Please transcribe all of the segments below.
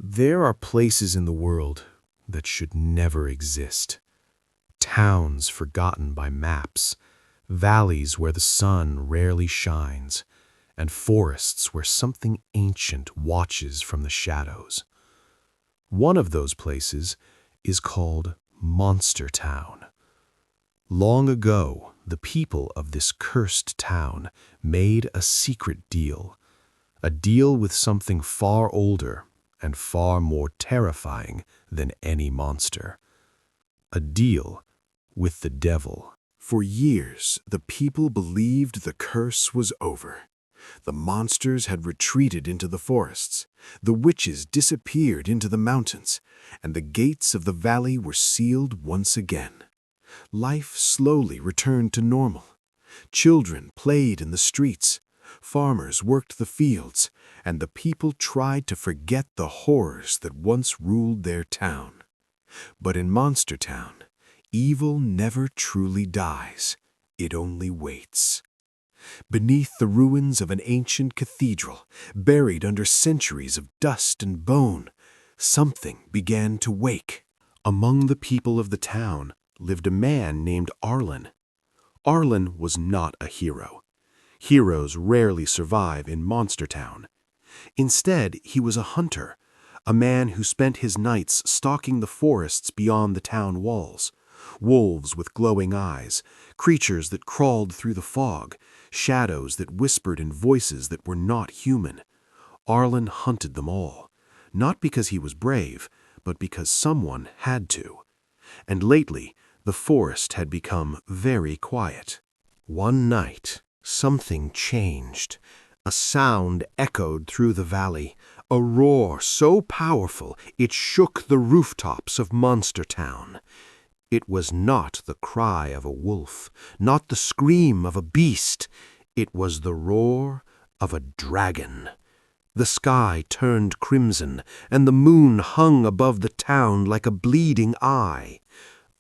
There are places in the world that should never exist. Towns forgotten by maps, valleys where the sun rarely shines, and forests where something ancient watches from the shadows. One of those places is called Monster Town. Long ago, the people of this cursed town made a secret deal, a deal with something far older and far more terrifying than any monster. A deal with the devil. For years, the people believed the curse was over. The monsters had retreated into the forests, the witches disappeared into the mountains, and the gates of the valley were sealed once again. Life slowly returned to normal. Children played in the streets, farmers worked the fields, and the people tried to forget the horrors that once ruled their town. But in Monster Town, evil never truly dies, it only waits. Beneath the ruins of an ancient cathedral, buried under centuries of dust and bone, something began to wake. Among the people of the town lived a man named Arlen. Arlen was not a hero. Heroes rarely survive in Monster Town. Instead, he was a hunter, a man who spent his nights stalking the forests beyond the town walls. Wolves with glowing eyes, creatures that crawled through the fog, shadows that whispered in voices that were not human. Arlen hunted them all, not because he was brave, but because someone had to. And lately, the forest had become very quiet. One night, something changed. A sound echoed through the valley, a roar so powerful it shook the rooftops of Monster Town. It was not the cry of a wolf, not the scream of a beast. It was the roar of a dragon. The sky turned crimson, and the moon hung above the town like a bleeding eye.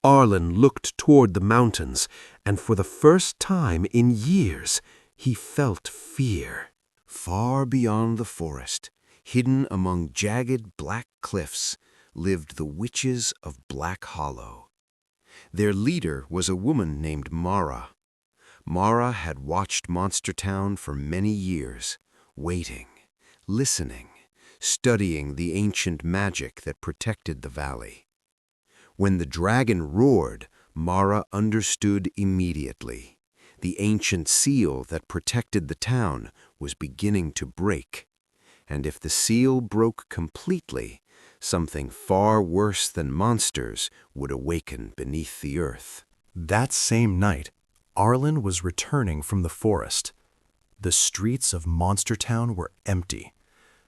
Arlen looked toward the mountains, and for the first time in years, he felt fear. Far beyond the forest, hidden among jagged black cliffs, lived the witches of Black Hollow. Their leader was a woman named Mara. Mara had watched Monster Town for many years, waiting, listening, studying the ancient magic that protected the valley. When the dragon roared, Mara understood immediately. The ancient seal that protected the town was beginning to break. And if the seal broke completely, something far worse than monsters would awaken beneath the earth. That same night, Arlen was returning from the forest. The streets of Monster Town were empty.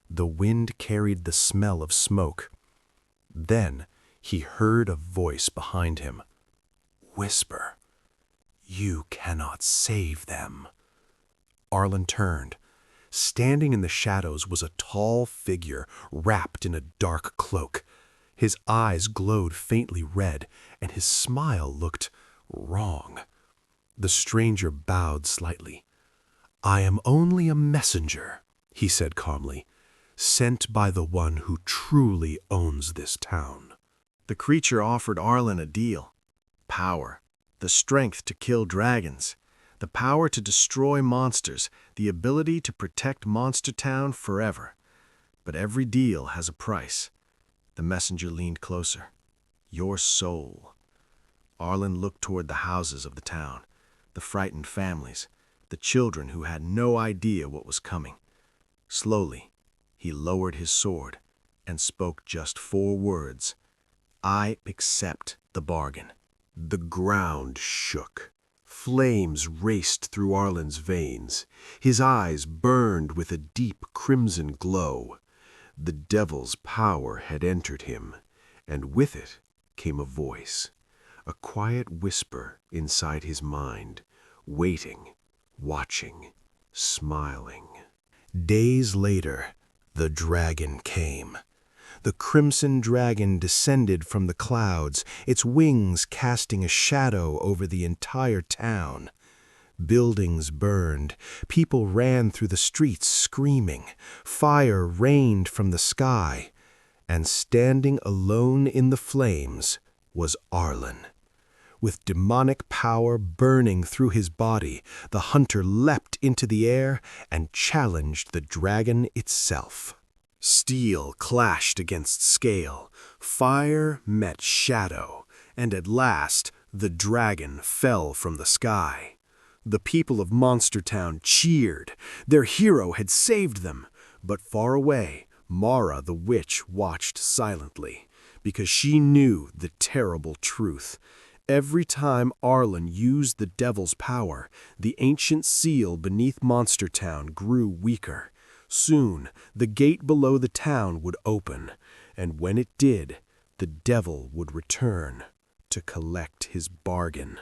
The wind carried the smell of smoke. Then he heard a voice behind him. Whisper, "You cannot save them." Arlen turned. Standing in the shadows was a tall figure wrapped in a dark cloak. His eyes glowed faintly red, and his smile looked wrong. The stranger bowed slightly. "I am only a messenger," he said calmly, "sent by the one who truly owns this town." The creature offered Arlen a deal. Power, the strength to kill dragons, the power to destroy monsters, the ability to protect Monster Town forever. But every deal has a price. The messenger leaned closer. Your soul. Arlen looked toward the houses of the town, the frightened families, the children who had no idea what was coming. Slowly, he lowered his sword and spoke just 4 words. I accept the bargain. The ground shook. Flames raced through Arlen's veins. His eyes burned with a deep crimson glow. The devil's power had entered him, and with it came a voice, a quiet whisper inside his mind, waiting, watching, smiling. Days later, the dragon came. The crimson dragon descended from the clouds, its wings casting a shadow over the entire town. Buildings burned, people ran through the streets screaming, fire rained from the sky, And standing alone in the flames was Arlen. With demonic power burning through his body, the hunter leapt into the air and challenged the dragon itself. Steel clashed against scale, fire met shadow, and at last the dragon fell from the sky. The people of Monstertown cheered. Their hero had saved them. But far away, Mara the witch watched silently, because she knew the terrible truth. Every time Arlen used the devil's power, the ancient seal beneath Monstertown grew weaker. Soon, the gate below the town would open, and when it did, the devil would return to collect his bargain.